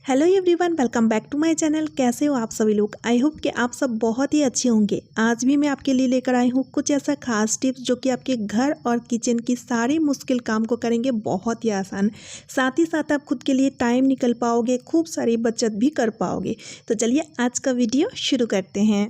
Hello everyone, welcome back to my channel. कैसे हो आप सभी लोग? आई होप कि आप सब बहुत ही अच्छे होंगे। आज भी मैं आपके लिए लेकर आई हूँ कुछ ऐसा खास टिप्स जो कि आपके घर और किचन की सारी मुश्किल काम को करेंगे बहुत ही आसान। साथ ही साथ आप खुद के लिए टाइम निकल पाओगे, खूब सारी बचत भी कर पाओगे। तो चलिए आज का वीडियो शुरू करते हैं।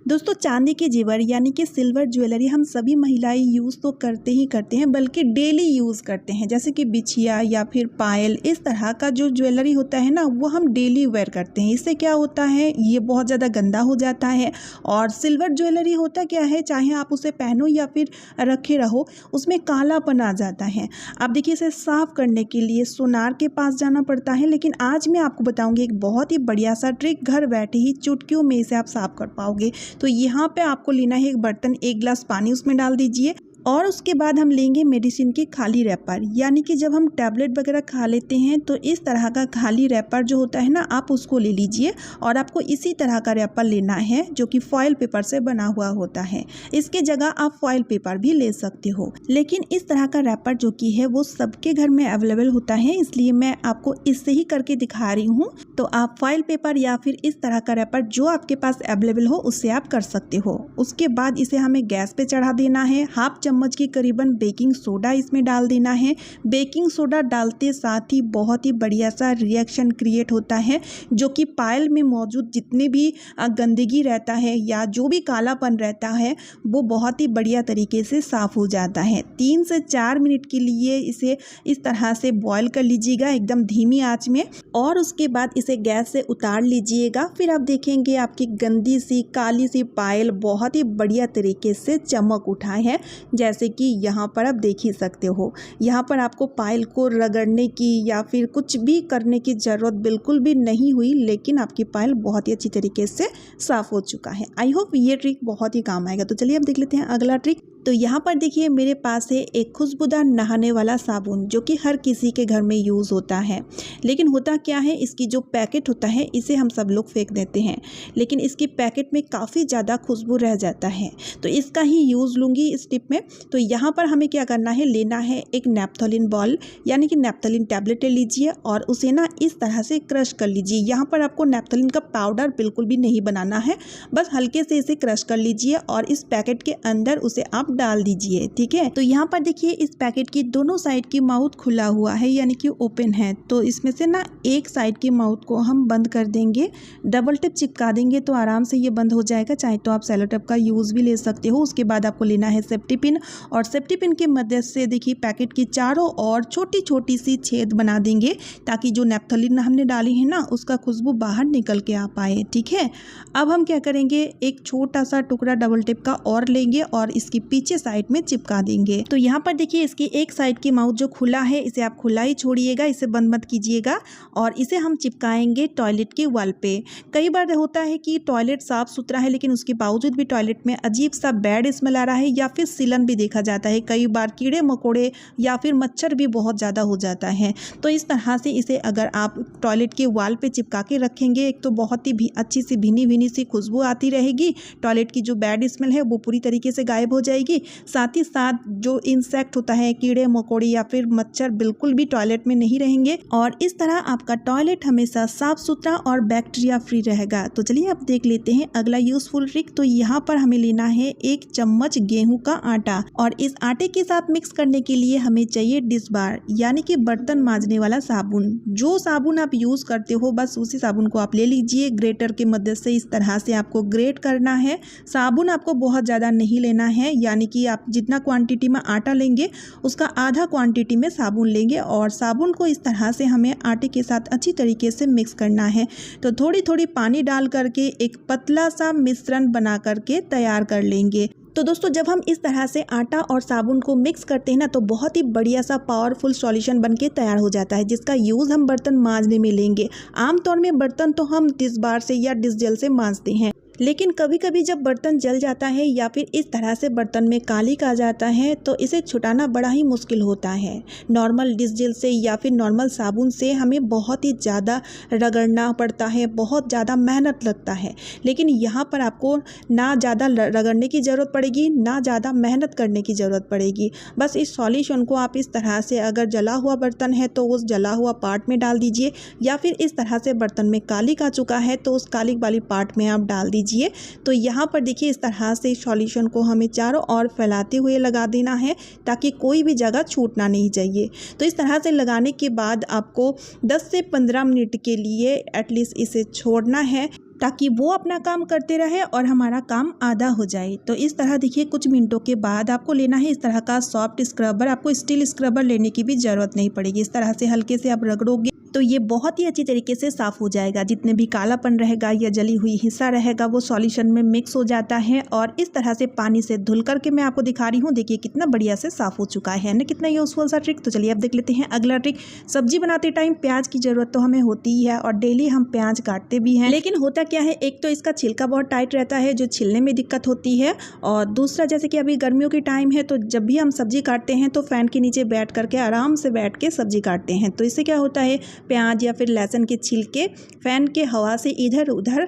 दोस्तों, चांदी के जेवर यानी कि सिल्वर ज्वेलरी हम सभी महिलाएं यूज़ तो करते ही करते हैं, बल्कि डेली यूज़ करते हैं। जैसे कि बिछिया या फिर पायल, इस तरह का जो ज्वेलरी होता है ना, वो हम डेली वेयर करते हैं। इससे क्या होता है, ये बहुत ज़्यादा गंदा हो जाता है। और सिल्वर ज्वेलरी होता क्या है, चाहे आप उसे पहनो या फिर रखे रहो, उसमें कालापन आ जाता है। अब देखिए, इसे साफ़ करने के लिए सोनार के पास जाना पड़ता है, लेकिन आज मैं आपको बताऊँगी एक बहुत ही बढ़िया सा ट्रिक। घर बैठे ही चुटकियों में इसे आप साफ़ कर पाओगे। तो यहाँ पे आपको लेना है एक बर्तन, 1 गिलास पानी उसमें डाल दीजिए और उसके बाद हम लेंगे मेडिसिन की खाली रैपर। यानी कि जब हम टैबलेट वगैरह खा लेते हैं तो इस तरह का खाली रैपर जो होता है ना, आप उसको ले लीजिए। और आपको इसी तरह का रैपर लेना है जो कि फॉयल पेपर से बना हुआ होता है। इसके जगह आप फॉयल पेपर भी ले सकते हो, लेकिन इस तरह का रैपर जो कि है वो सबके घर में अवेलेबल होता है, इसलिए मैं आपको इससे ही करके दिखा रही हूँ। तो आप फॉयल पेपर या फिर इस तरह का रैपर जो आपके पास अवेलेबल हो उससे आप कर सकते हो। उसके बाद इसे हमें गैस पे चढ़ा देना है। हाफ चम्मच की करीबन बेकिंग सोडा इसमें डाल देना है। बेकिंग सोडा डालते साथ ही बहुत ही बढ़िया सा रिएक्शन क्रिएट होता है, जो कि पायल में मौजूद जितने भी गंदगी रहता है या जो भी कालापन रहता है वो बहुत ही बढ़िया तरीके से साफ़ हो जाता है। 3 से 4 मिनट के लिए इसे इस तरह से बॉयल कर लीजिएगा एकदम धीमी आंच में, और उसके बाद इसे गैस से उतार लीजिएगा। फिर आप देखेंगे आपकी गंदी सी काली सी पायल बहुत ही बढ़िया तरीके से चमक उठा है, जैसे कि यहाँ पर आप देख ही सकते हो। यहाँ पर आपको पायल को रगड़ने की या फिर कुछ भी करने की ज़रूरत बिल्कुल भी नहीं हुई, लेकिन आपकी पायल बहुत ही अच्छी तरीके से साफ़ हो चुका है। आई होप ये ट्रिक बहुत ही काम आएगा। तो चलिए अब देख लेते हैं अगला ट्रिक। तो यहाँ पर देखिए मेरे पास है एक खुशबूदार नहाने वाला साबुन, जो कि हर किसी के घर में यूज़ होता है। लेकिन होता क्या है, इसकी जो पैकेट होता है इसे हम सब लोग फेंक देते हैं, लेकिन इसकी पैकेट में काफ़ी ज़्यादा खुशबू रह जाता है। तो इसका ही यूज़ लूँगी इस टिप में। तो यहाँ पर हमें क्या करना है, लेना है एक नैप्थोलिन बॉल यानी कि नैप्थोलिन टैबलेट ले लीजिए और उसे ना इस तरह से क्रश कर लीजिए। यहाँ पर आपको नैप्थोलिन का पाउडर बिल्कुल भी नहीं बनाना है, बस हल्के से इसे क्रश कर लीजिए और इस पैकेट के अंदर उसे आप डाल दीजिए। ठीक है, तो यहाँ पर देखिए इस पैकेट की दोनों साइड की माउथ खुला हुआ है, यानी कि ओपन है। तो इसमें से ना एक साइड की माउथ को हम बंद कर देंगे, डबल टिप चिपका देंगे तो आराम से ये बंद हो जाएगा। चाहे तो आप सेलो टेप का यूज़ भी ले सकते हो। उसके बाद आपको लेना है सेफ्टी पिन, और सेफ्टी पिन की मदद से देखिए पैकेट की चारों ओर छोटी छोटी सी छेद बना देंगे, ताकि जो नैप्थोलिन हमने डाली है ना उसका खुशबू बाहर निकल के आ पाए। ठीक है, अब हम क्या करेंगे, एक छोटा सा टुकड़ा डबल टिप का और लेंगे और इसकी पीछे साइड में चिपका देंगे। तो यहाँ पर देखिए इसकी एक साइड की माउथ जो खुला है इसे आप खुला ही छोड़िएगा, इसे बंद मत कीजिएगा। और इसे हम चिपकाएंगे टॉयलेट के वॉल पे। कई बार होता है कि टॉयलेट साफ सुथरा है, लेकिन उसके बावजूद भी टॉयलेट में अजीब सा बैड स्मेल आ रहा है, या फिर सीलन भी देखा जाता है। कई बार कीड़े मकोड़े या फिर मच्छर भी बहुत ज़्यादा हो जाता है। तो इस तरह से इसे अगर आप टॉयलेट के वॉल पे चिपका के रखेंगे, एक तो बहुत ही अच्छी सी भीनी भीनी सी खुशबू आती रहेगी, टॉयलेट की जो बैड स्मेल है वो पूरी तरीके से गायब हो जाएगी। साथ ही साथ जो इंसेक्ट होता है, कीड़े मकोड़े या फिर मच्छर, बिल्कुल भी टॉयलेट में नहीं रहेंगे, और इस तरह आपका टॉयलेट हमेशा साफ सुथरा और बैक्टीरिया फ्री रहेगा। तो चलिए अब देख लेते हैं अगला यूजफुल ट्रिक। तो यहाँ पर हमें लेना है 1 चम्मच गेहूं का आटा, और इस आटे के साथ मिक्स करने के लिए हमें चाहिए डिश बार यानी कि बर्तन मांजने वाला साबुन। जो साबुन आप यूज करते हो बस उसी साबुन को आप ले लीजिए। ग्रेटर की मदद से इस तरह से आपको ग्रेट करना है। साबुन आपको बहुत ज़्यादा नहीं लेना है, यानी कि आप जितना क्वांटिटी में आटा लेंगे उसका आधा क्वांटिटी में साबुन लेंगे, और साबुन को इस तरह से हमें आटे के साथ अच्छी तरीके से मिक्स करना है। तो थोड़ी थोड़ी पानी डाल करके एक पतला सा मिश्रण बना करके तैयार कर लेंगे। तो दोस्तों, जब हम इस तरह से आटा और साबुन को मिक्स करते हैं ना, तो बहुत ही बढ़िया सा पावरफुल सॉल्यूशन बनके तैयार हो जाता है, जिसका यूज़ हम बर्तन मांजने में लेंगे। आमतौर में बर्तन तो हम डिश बार से या डिश जेल से मांजते हैं, लेकिन कभी कभी जब बर्तन जल जाता है या फिर इस तरह से बर्तन में कालिक आ जाता है तो इसे छुटाना बड़ा ही मुश्किल होता है। नॉर्मल डिश जेल से या फिर नॉर्मल साबुन से हमें बहुत ही ज़्यादा रगड़ना पड़ता है, बहुत ज़्यादा मेहनत लगता है। लेकिन यहाँ पर आपको ना ज़्यादा रगड़ने की ज़रूरत पड़ेगी, ना ज़्यादा मेहनत करने की ज़रूरत पड़ेगी। बस इस सॉल्यूशन को आप इस तरह से, अगर जला हुआ बर्तन है तो उस जला हुआ पार्ट में डाल दीजिए, या फिर इस तरह से बर्तन में कालिक आ चुका है तो उस कालिक वाली पार्ट में आप डाल दीजिए। तो यहाँ पर देखिए इस तरह से सॉल्यूशन को हमें चारों ओर फैलाते हुए लगा देना है ताकि कोई भी जगह छूटना नहीं चाहिए। तो इस तरह से लगाने के बाद आपको 10 से 15 मिनट के लिए एटलीस्ट इसे छोड़ना है ताकि वो अपना काम करते रहे और हमारा काम आधा हो जाए। तो इस तरह देखिए कुछ मिनटों के बाद आपको लेना है इस तरह का सॉफ्ट स्क्रबर। आपको स्टील स्क्रबर लेने की भी ज़रूरत नहीं पड़ेगी। इस तरह से हल्के से आप रगड़ोगे तो ये बहुत ही अच्छी तरीके से साफ़ हो जाएगा। जितने भी कालापन रहेगा या जली हुई हिस्सा रहेगा वो सॉल्यूशन में मिक्स हो जाता है। और इस तरह से पानी से धुल करके मैं आपको दिखा रही हूँ। देखिए कितना बढ़िया से साफ़ हो चुका है ना, कितना यूज़फुल सा ट्रिक। तो चलिए अब देख लेते हैं अगला ट्रिक। सब्जी बनाते टाइम प्याज की ज़रूरत तो हमें होती ही है और डेली हम प्याज काटते भी हैं। लेकिन होता क्या है, एक तो इसका छिलका बहुत टाइट रहता है जो छिलने में दिक्कत होती है, और दूसरा जैसे कि अभी गर्मियों की टाइम है तो जब भी हम सब्जी काटते हैं तो फ़ैन के नीचे बैठ करके आराम से बैठ के सब्जी काटते हैं। तो इससे क्या होता है, प्याज या फिर लहसुन के छिलके फ़ैन के हवा से इधर उधर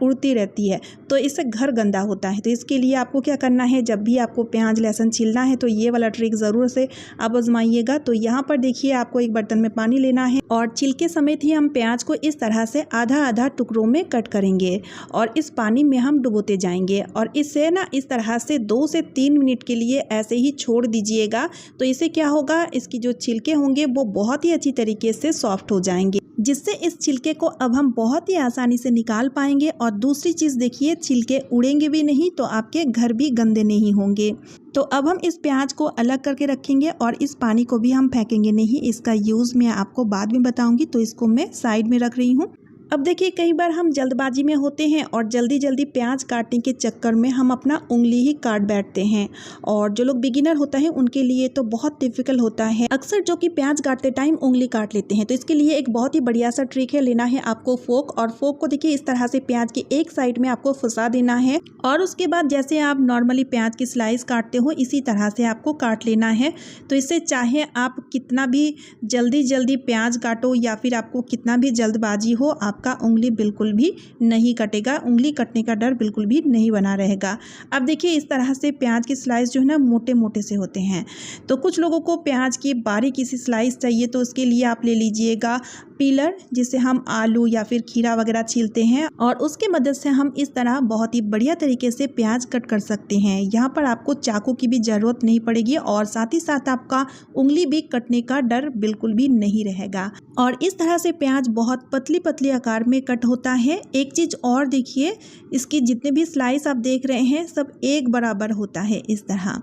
उड़ती रहती है, तो इससे घर गंदा होता है। तो इसके लिए आपको क्या करना है, जब भी आपको प्याज लहसुन छीलना है तो ये वाला ट्रिक ज़रूर से आप आजमाइएगा। तो यहाँ पर देखिए आपको एक बर्तन में पानी लेना है और छिलके समेत ही हम प्याज को इस तरह से आधा आधा टुकड़ों में कट करेंगे और इस पानी में हम डुबोते जाएंगे और इससे ना इस तरह से 2 से 3 मिनट के लिए ऐसे ही छोड़ दीजिएगा। तो इससे क्या होगा, इसकी जो छिलके होंगे वो बहुत ही अच्छी तरीके से सॉफ्ट हो जाएंगे, जिससे इस छिलके को अब हम बहुत ही आसानी से निकाल पाएंगे। और दूसरी चीज़ देखिए, छिलके उड़ेंगे भी नहीं तो आपके घर भी गंदे नहीं होंगे। तो अब हम इस प्याज को अलग करके रखेंगे और इस पानी को भी हम फेंकेंगे नहीं। इसका यूज़ मैं आपको बाद में बताऊंगी, तो इसको मैं साइड में रख रही हूँ। अब देखिए कई बार हम जल्दबाजी में होते हैं और जल्दी जल्दी प्याज काटने के चक्कर में हम अपना उंगली ही काट बैठते हैं, और जो लोग बिगिनर होता है उनके लिए तो बहुत डिफिकल्ट होता है अक्सर, जो कि प्याज काटते टाइम उंगली काट लेते हैं। तो इसके लिए एक बहुत ही बढ़िया सा ट्रिक है, लेना है आपको फोक, और फोक को देखिए इस तरह से प्याज की एक साइड में आपको फंसा देना है और उसके बाद जैसे आप नॉर्मली प्याज की स्लाइस काटते हो इसी तरह से आपको काट लेना है। तो इससे चाहे आप कितना भी जल्दी प्याज काटो या फिर आपको कितना भी जल्दबाजी हो, आपका उंगली बिल्कुल भी नहीं कटेगा, उंगली कटने का डर बिल्कुल भी नहीं बना रहेगा। अब देखिए इस तरह से प्याज की स्लाइस जो है ना मोटे मोटे से होते हैं। तो कुछ लोगों को प्याज की बारीक सी स्लाइस चाहिए, तो उसके लिए आप ले लीजिएगा पीलर, जिससे हम आलू या फिर खीरा वगैरह छीलते हैं, और उसके मदद से हम इस तरह बहुत ही बढ़िया तरीके से प्याज कट कर सकते हैं। यहाँ पर आपको चाकू की भी ज़रूरत नहीं पड़ेगी और साथ ही साथ आपका उंगली भी कटने का डर बिल्कुल भी नहीं रहेगा। और इस तरह से प्याज बहुत पतली पतली आकार में कट होता है। एक चीज़ और देखिए, इसकी जितने भी स्लाइस आप देख रहे हैं सब एक बराबर होता है इस तरह।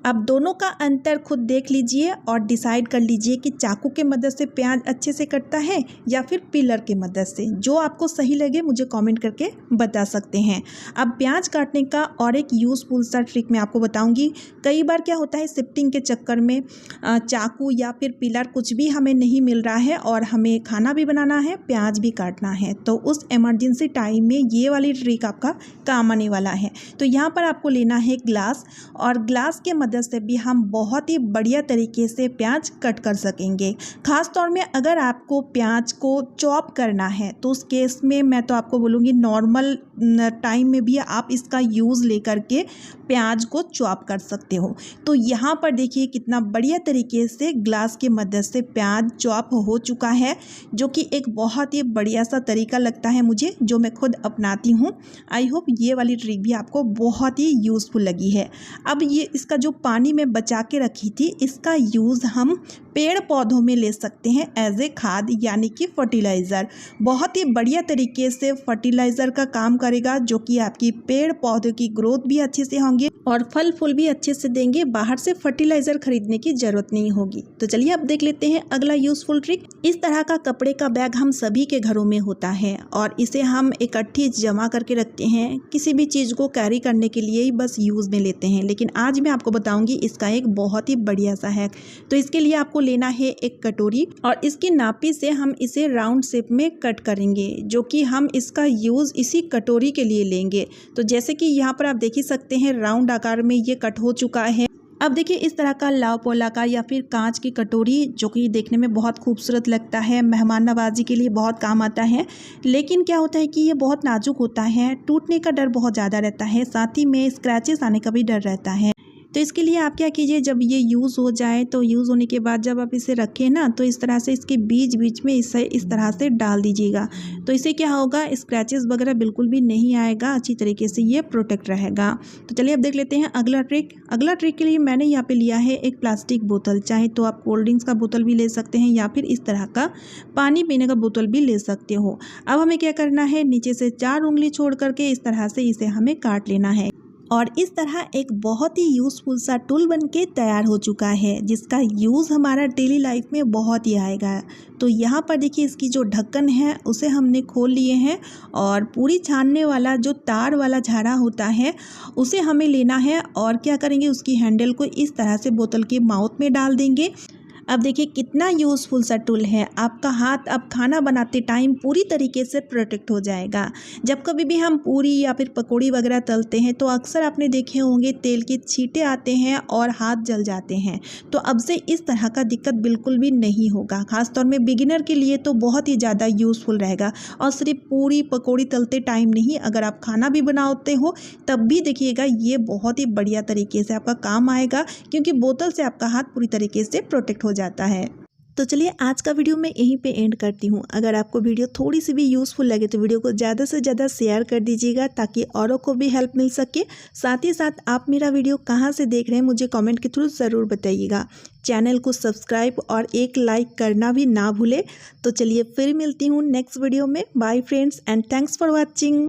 अब दोनों का अंतर खुद देख लीजिए और डिसाइड कर लीजिए कि चाकू के मदद से प्याज अच्छे से कटता है या फिर पिलर के मदद से। जो आपको सही लगे मुझे कमेंट करके बता सकते हैं। अब प्याज काटने का और एक यूज़फुल सा ट्रिक मैं आपको बताऊंगी। कई बार क्या होता है, शिफ्टिंग के चक्कर में चाकू या फिर पिलर कुछ भी हमें नहीं मिल रहा है और हमें खाना भी बनाना है, प्याज भी काटना है, तो उस इमरजेंसी टाइम में ये वाली ट्रिक आपका काम आने वाला है। तो यहाँ पर आपको लेना है ग्लास, और ग्लास के मदद से भी हम बहुत ही बढ़िया तरीके से प्याज कट कर सकेंगे। खास तौर में अगर आपको प्याज को चॉप करना है तो उस केस में मैं तो आपको बोलूँगी नॉर्मल टाइम में भी आप इसका यूज़ लेकर के प्याज को चॉप कर सकते हो। तो यहाँ पर देखिए कितना बढ़िया तरीके से ग्लास की मदद से प्याज चॉप हो चुका है, जो कि एक बहुत ही बढ़िया सा तरीका लगता है मुझे, जो मैं खुद अपनाती हूँ। आई होप ये वाली ट्रिक भी आपको बहुत ही यूज़फुल लगी है। अब ये इसका जो पानी में बचा के रखी थी, इसका यूज़ हम पेड़ पौधों में ले सकते हैं एज ए खाद, यानी कि फर्टिलाइज़र। बहुत ही बढ़िया तरीके से फर्टिलाइज़र का काम करेगा, जो कि आपकी पेड़ पौधों की ग्रोथ भी अच्छे से होंगे और फल फूल भी अच्छे से देंगे। बाहर से फर्टिलाइज़र खरीदने की ज़रूरत नहीं होगी। तो चलिए अब देख लेते हैं अगला यूज़फुल ट्रिक। इस तरह का कपड़े का बैग हम सभी के घरों में होता है और इसे हम इकट्ठी जमा करके रखते हैं, किसी भी चीज़ को कैरी करने के लिए ही बस यूज़ में लेते हैं। लेकिन आज मैं आपको बताऊंगी इसका एक बहुत ही बढ़िया सा हैक। तो इसके लिए आपको लेना है एक कटोरी और इसकी नापी से हम इसे राउंड शेप में कट करेंगे, जो कि हम इसका यूज़ इसी कटोरी के लिए लेंगे। तो जैसे कि यहाँ पर आप देख ही सकते हैं राउंड आकार में ये कट हो चुका है। अब देखिए इस तरह का लाव पोला का या फिर कांच की कटोरी, जो कि देखने में बहुत खूबसूरत लगता है, मेहमान नवाजी के लिए बहुत काम आता है। लेकिन क्या होता है कि ये बहुत नाजुक होता है, टूटने का डर बहुत ज़्यादा रहता है, साथ ही में स्क्रैचेस आने का भी डर रहता है। तो इसके लिए आप क्या कीजिए, जब ये यूज़ हो जाए तो यूज़ होने के बाद जब आप इसे रखें ना, तो इस तरह से इसके बीच बीच में इसे इस तरह से डाल दीजिएगा। तो इससे क्या होगा, स्क्रैचेस वगैरह बिल्कुल भी नहीं आएगा, अच्छी तरीके से ये प्रोटेक्ट रहेगा। तो चलिए अब देख लेते हैं अगला ट्रिक। अगला ट्रिक के लिए मैंने यहाँ पे लिया है एक प्लास्टिक बोतल, चाहे तो आप कोल्ड ड्रिंक्स का बोतल भी ले सकते हैं या फिर इस तरह का पानी पीने का बोतल भी ले सकते हो। अब हमें क्या करना है, नीचे से 4 उंगली छोड़ करके इस तरह से इसे हमें काट लेना है और इस तरह एक बहुत ही यूज़फुल सा टूल बनके तैयार हो चुका है, जिसका यूज़ हमारा डेली लाइफ में बहुत ही आएगा। तो यहाँ पर देखिए इसकी जो ढक्कन है उसे हमने खोल लिए हैं और पूरी छानने वाला जो तार वाला झाड़ा होता है उसे हमें लेना है और क्या करेंगे, उसकी हैंडल को इस तरह से बोतल के माउथ में डाल देंगे। अब देखिए कितना यूज़फुल सा टूल है, आपका हाथ अब खाना बनाते टाइम पूरी तरीके से प्रोटेक्ट हो जाएगा। जब कभी भी हम पूरी या फिर पकौड़ी वगैरह तलते हैं तो अक्सर आपने देखे होंगे तेल के छींटे आते हैं और हाथ जल जाते हैं। तो अब से इस तरह का दिक्कत बिल्कुल भी नहीं होगा, खासतौर में बिगिनर के लिए तो बहुत ही ज़्यादा यूज़फुल रहेगा। और सिर्फ पूरी पकौड़ी तलते टाइम नहीं, अगर आप खाना भी बनाते हो तब भी देखिएगा ये बहुत ही बढ़िया तरीके से आपका काम आएगा, क्योंकि बोतल से आपका हाथ पूरी तरीके से प्रोटेक्ट हो जाता है। तो चलिए आज का वीडियो मैं यहीं पे एंड करती हूँ। अगर आपको वीडियो थोड़ी सी भी यूज़फुल लगे तो वीडियो को ज़्यादा से ज़्यादा शेयर कर दीजिएगा, ताकि औरों को भी हेल्प मिल सके। साथ ही साथ आप मेरा वीडियो कहाँ से देख रहे हैं मुझे कमेंट के थ्रू ज़रूर बताइएगा। चैनल को सब्सक्राइब और एक लाइक करना भी ना भूले। तो चलिए फिर मिलती हूँ नेक्स्ट वीडियो में। Bye friends and thanks for watching.